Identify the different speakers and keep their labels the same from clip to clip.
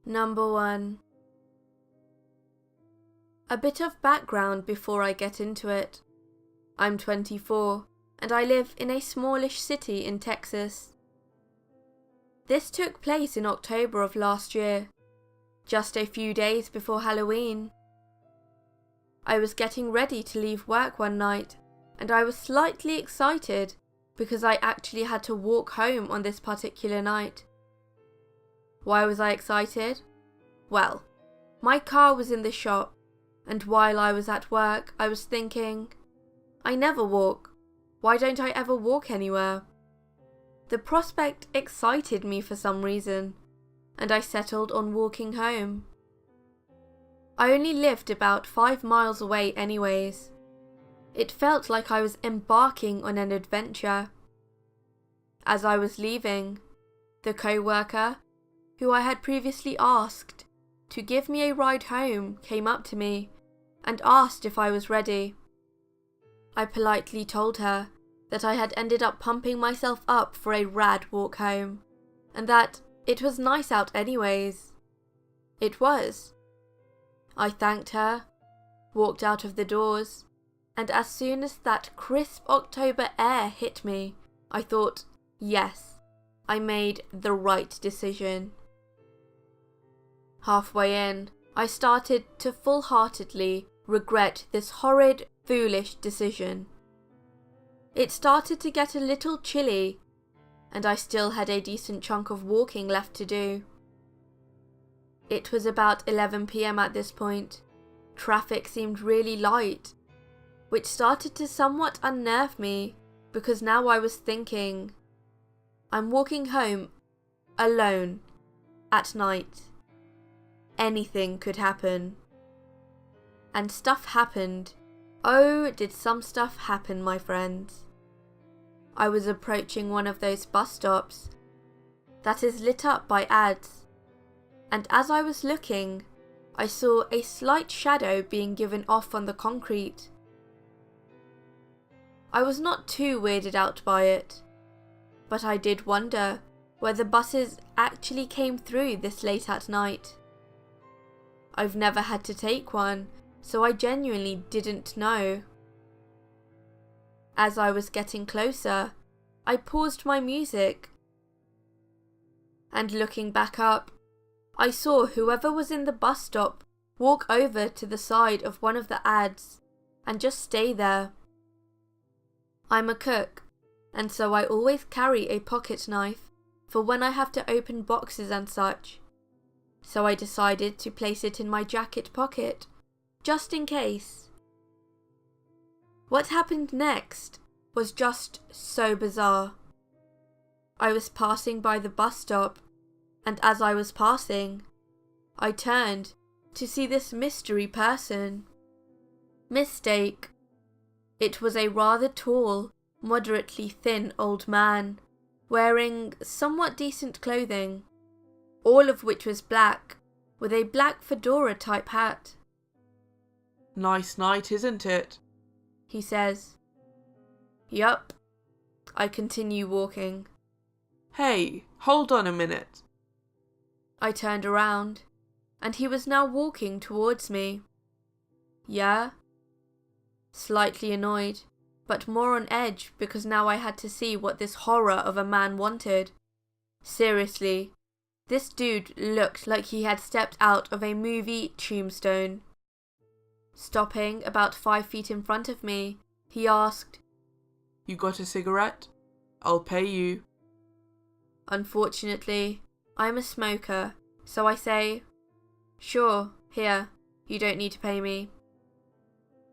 Speaker 1: Number 1. A bit of background before I get into it. I'm 24 and I live in a smallish city in Texas. This took place in October of last year, just a few days before Halloween. I was getting ready to leave work one night and I was slightly excited because I actually had to walk home on this particular night. Why was I excited? Well, my car was in the shop, and while I was at work, I was thinking, I never walk. Why don't I ever walk anywhere? The prospect excited me for some reason, and I settled on walking home. I only lived about 5 miles away anyways. It felt like I was embarking on an adventure. As I was leaving, the co-worker, who I had previously asked to give me a ride home, came up to me and asked if I was ready. I politely told her that I had ended up pumping myself up for a rad walk home, and that it was nice out anyways. It was. I thanked her, walked out of the doors, and as soon as that crisp October air hit me, I thought, yes, I made the right decision. Halfway in, I started to full-heartedly regret this horrid, foolish decision. It started to get a little chilly, and I still had a decent chunk of walking left to do. It was about 11 PM at this point. Traffic seemed really light, which started to somewhat unnerve me because now I was thinking, I'm walking home alone at night. Anything could happen. And stuff happened. Oh, did some stuff happen, my friends. I was approaching one of those bus stops that is lit up by ads, and as I was looking, I saw a slight shadow being given off on the concrete. I was not too weirded out by it, but I did wonder whether buses actually came through this late at night. I've never had to take one, so I genuinely didn't know. As I was getting closer, I paused my music, and looking back up, I saw whoever was in the bus stop walk over to the side of one of the ads and just stay there. I'm a cook, and so I always carry a pocket knife for when I have to open boxes and such. So I decided to place it in my jacket pocket, just in case. What happened next was just so bizarre. I was passing by the bus stop, and as I was passing, I turned to see this mystery person. Mistake. It was a rather tall, moderately thin old man, wearing somewhat decent clothing, all of which was black, with a black fedora type hat.
Speaker 2: Nice night, isn't it?
Speaker 1: He says. Yup. I continue walking.
Speaker 2: Hey, hold on a minute.
Speaker 1: I turned around, and he was now walking towards me. Yeah? Slightly annoyed, but more on edge because now I had to see what this horror of a man wanted. Seriously, this dude looked like he had stepped out of a movie Tombstone. Stopping about 5 feet in front of me, he asked,
Speaker 2: You got a cigarette? I'll pay you.
Speaker 1: Unfortunately, I'm a smoker, so I say, Sure, here, you don't need to pay me.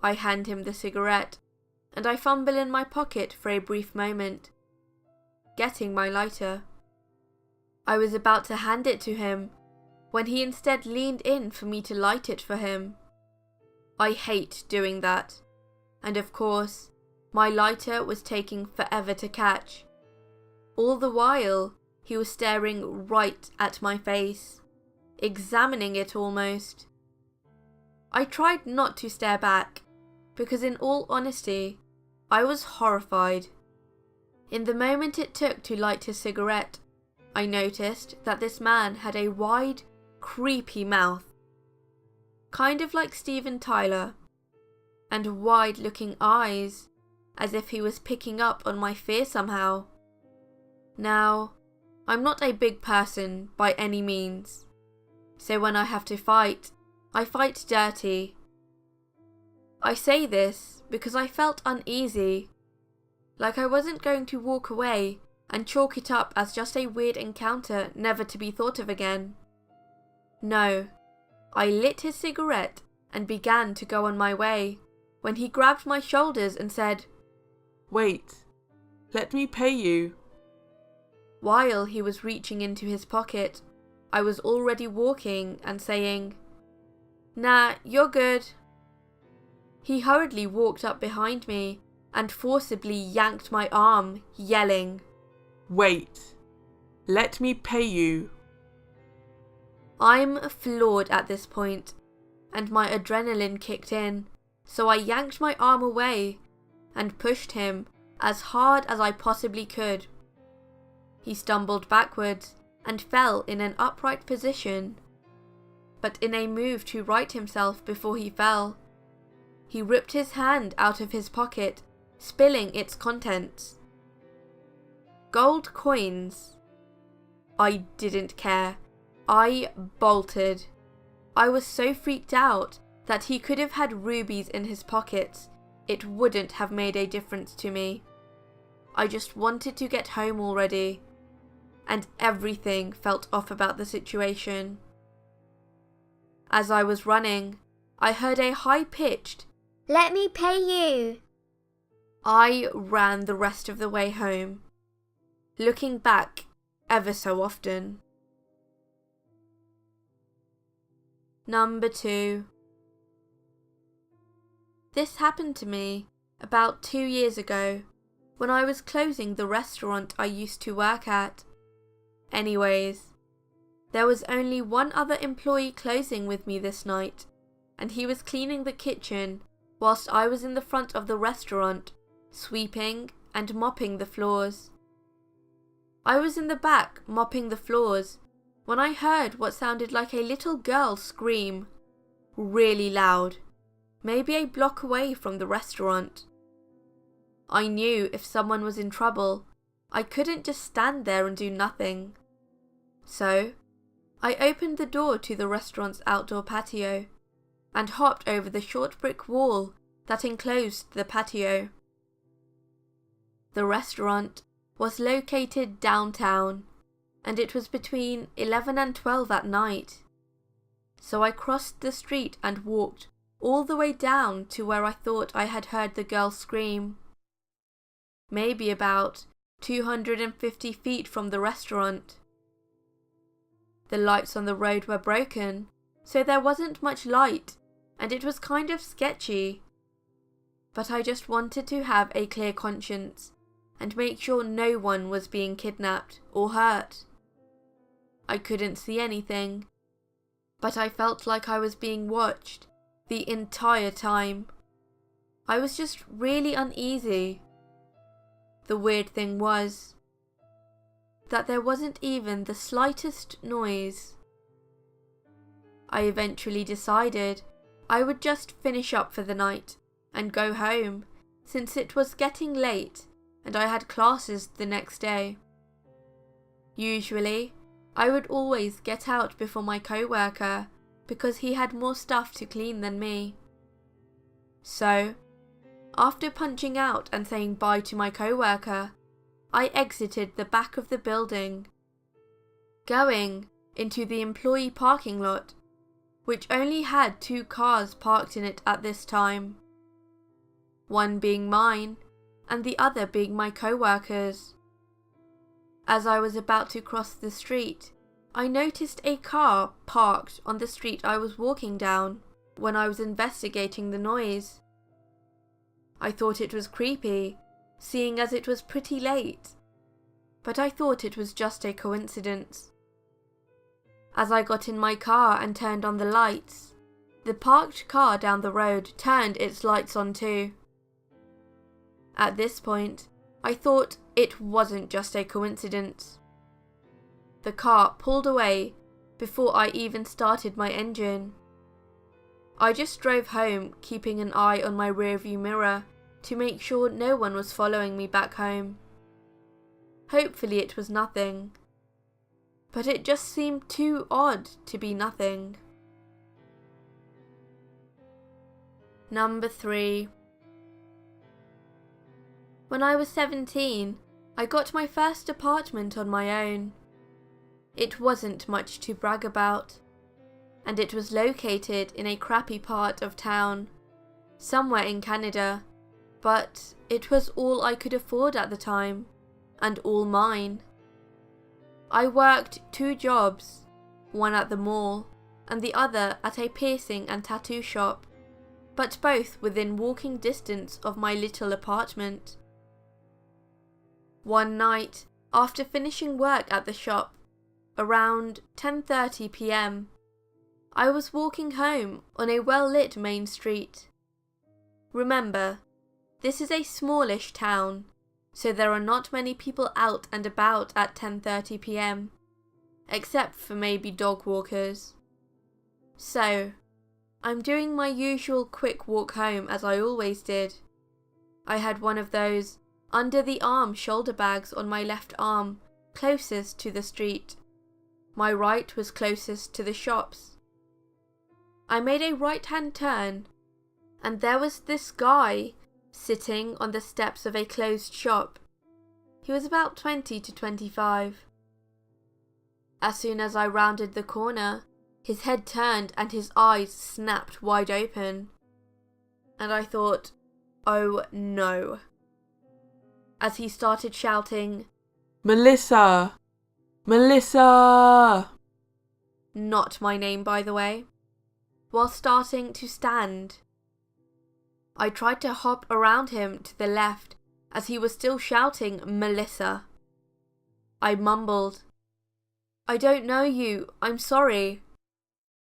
Speaker 1: I hand him the cigarette, and I fumble in my pocket for a brief moment, getting my lighter. I was about to hand it to him, when he instead leaned in for me to light it for him. I hate doing that, and of course, my lighter was taking forever to catch. All the while, he was staring right at my face, examining it almost. I tried not to stare back, because in all honesty, I was horrified. In the moment it took to light his cigarette, I noticed that this man had a wide, creepy mouth, kind of like Steven Tyler, and wide-looking eyes, as if he was picking up on my fear somehow. Now, I'm not a big person by any means, so when I have to fight, I fight dirty. I say this because I felt uneasy, like I wasn't going to walk away and chalk it up as just a weird encounter never to be thought of again. No, I lit his cigarette and began to go on my way, when he grabbed my shoulders and said,
Speaker 2: "Wait, let me pay you."
Speaker 1: While he was reaching into his pocket, I was already walking and saying, "Nah, you're good." He hurriedly walked up behind me and forcibly yanked my arm, yelling,
Speaker 2: "Wait, let me pay you."
Speaker 1: I'm floored at this point, and my adrenaline kicked in, so I yanked my arm away and pushed him as hard as I possibly could. He stumbled backwards and fell in an upright position, but in a move to right himself before he fell, he ripped his hand out of his pocket, spilling its contents. Gold coins. I didn't care. I bolted. I was so freaked out that he could have had rubies in his pockets. It wouldn't have made a difference to me. I just wanted to get home already, and everything felt off about the situation. As I was running, I heard a high-pitched,
Speaker 3: "Let me pay you."
Speaker 1: I ran the rest of the way home, looking back ever so often. Number 2. This happened to me about 2 years ago, when I was closing the restaurant I used to work at. Anyways, there was only one other employee closing with me this night, and he was cleaning the kitchen whilst I was in the front of the restaurant, sweeping and mopping the floors. I was in the back mopping the floors when I heard what sounded like a little girl scream, really loud, maybe a block away from the restaurant. I knew if someone was in trouble, I couldn't just stand there and do nothing. So, I opened the door to the restaurant's outdoor patio and hopped over the short brick wall that enclosed the patio. The restaurant was located downtown, and it was between 11 and 12 at night. So I crossed the street and walked all the way down to where I thought I had heard the girl scream. Maybe about 250 feet from the restaurant. The lights on the road were broken, so there wasn't much light, and it was kind of sketchy. But I just wanted to have a clear conscience and make sure no one was being kidnapped or hurt. I couldn't see anything, but I felt like I was being watched the entire time. I was just really uneasy. The weird thing was that there wasn't even the slightest noise. I eventually decided I would just finish up for the night and go home, since it was getting late and I had classes the next day. Usually, I would always get out before my co-worker because he had more stuff to clean than me. So, after punching out and saying bye to my co-worker, I exited the back of the building, going into the employee parking lot, which only had 2 cars parked in it at this time. One being mine, and the other being my co-worker's. As I was about to cross the street, I noticed a car parked on the street I was walking down when I was investigating the noise. I thought it was creepy, seeing as it was pretty late, but I thought it was just a coincidence. As I got in my car and turned on the lights, the parked car down the road turned its lights on too. At this point, I thought it wasn't just a coincidence. The car pulled away, before I even started my engine. I just drove home, keeping an eye on my rearview mirror to make sure no one was following me back home. Hopefully it was nothing, but it just seemed too odd to be nothing. Number 3. When I was 17, I got my first apartment on my own. It wasn't much to brag about, and it was located in a crappy part of town, somewhere in Canada, but it was all I could afford at the time, and all mine. I worked 2 jobs, one at the mall, and the other at a piercing and tattoo shop, but both within walking distance of my little apartment. One night, after finishing work at the shop, around 10:30 p.m, I was walking home on a well-lit main street. Remember, this is a smallish town, so there are not many people out and about at 10:30 p.m, except for maybe dog walkers. So, I'm doing my usual quick walk home as I always did. I had one of those under-the-arm shoulder bags on my left arm, closest to the street. My right was closest to the shops. I made a right-hand turn, and there was this guy sitting on the steps of a closed shop. He was about 20 to 25. As soon as I rounded the corner, his head turned and his eyes snapped wide open. And I thought, oh no. As he started shouting,
Speaker 2: Melissa! Melissa!
Speaker 1: Not my name, by the way, while starting to stand. I tried to hop around him to the left as he was still shouting Melissa. I mumbled, I don't know you, I'm sorry.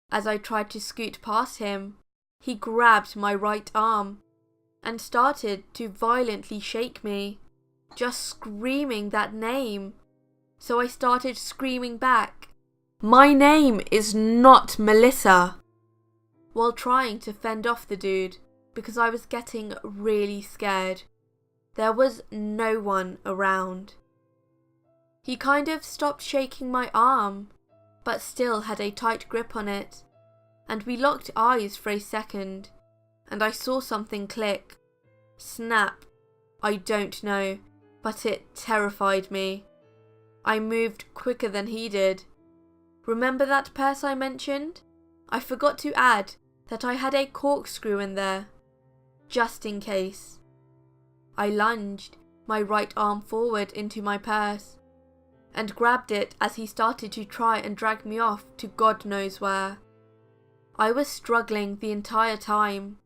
Speaker 1: As I tried to scoot past him, he grabbed my right arm and started to violently shake me, just screaming that name. So I started screaming back, my name is not Melissa, while trying to fend off the dude because I was getting really scared. There was no one around. He kind of stopped shaking my arm, but still had a tight grip on it, and we locked eyes for a second, and I saw something click. Snap. I don't know, but it terrified me. I moved quicker than he did. Remember that purse I mentioned? I forgot to add that I had a corkscrew in there, just in case. I lunged my right arm forward into my purse and grabbed it as he started to try and drag me off to God knows where. I was struggling the entire time.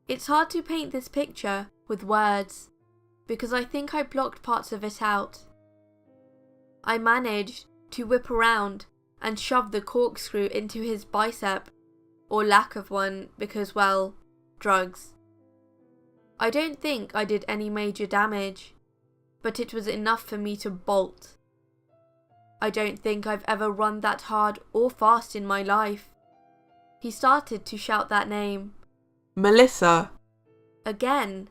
Speaker 1: It's hard to paint this picture with words because I think I blocked parts of it out. I managed to whip around and shove the corkscrew into his bicep, or lack of one because, well, drugs. I don't think I did any major damage, but it was enough for me to bolt. I don't think I've ever run that hard or fast in my life. He started to shout that name.
Speaker 2: Melissa!
Speaker 1: Again,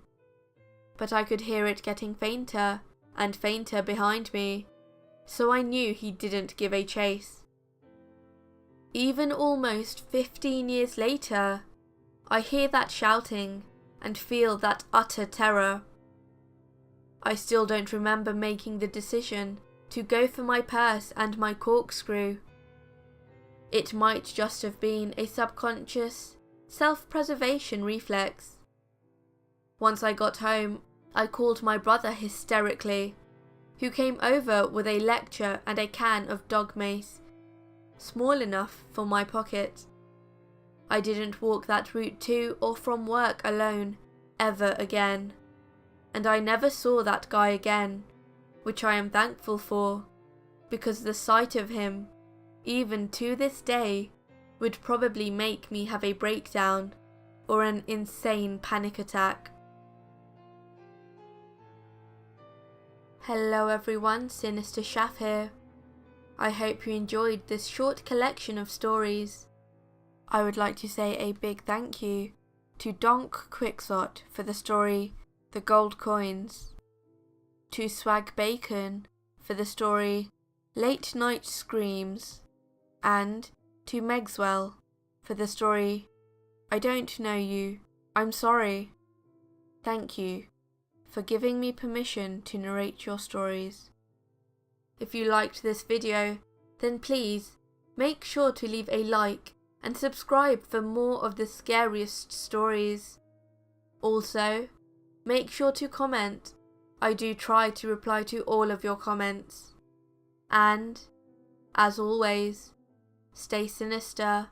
Speaker 1: but I could hear it getting fainter and fainter behind me, so I knew he didn't give a chase. Even almost 15 years later, I hear that shouting and feel that utter terror. I still don't remember making the decision to go for my purse and my corkscrew. It might just have been a subconscious self-preservation reflex. Once I got home, I called my brother hysterically, who came over with a lecture and a can of dog mace, small enough for my pocket. I didn't walk that route to or from work alone ever again, and I never saw that guy again, which I am thankful for, because the sight of him, even to this day, would probably make me have a breakdown or an insane panic attack. Hello everyone, SinisterShaf here. I hope you enjoyed this short collection of stories. I would like to say a big thank you to Donk-quixote for the story The Gold Coins, to SwagBacon for the story Late Night Screams, and to Meggzwell for the story I Don't Know You, I'm Sorry. Thank you for giving me permission to narrate your stories. If you liked this video, then please make sure to leave a like and subscribe for more of the scariest stories. Also, make sure to comment. I do try to reply to all of your comments. And, as always, stay sinister.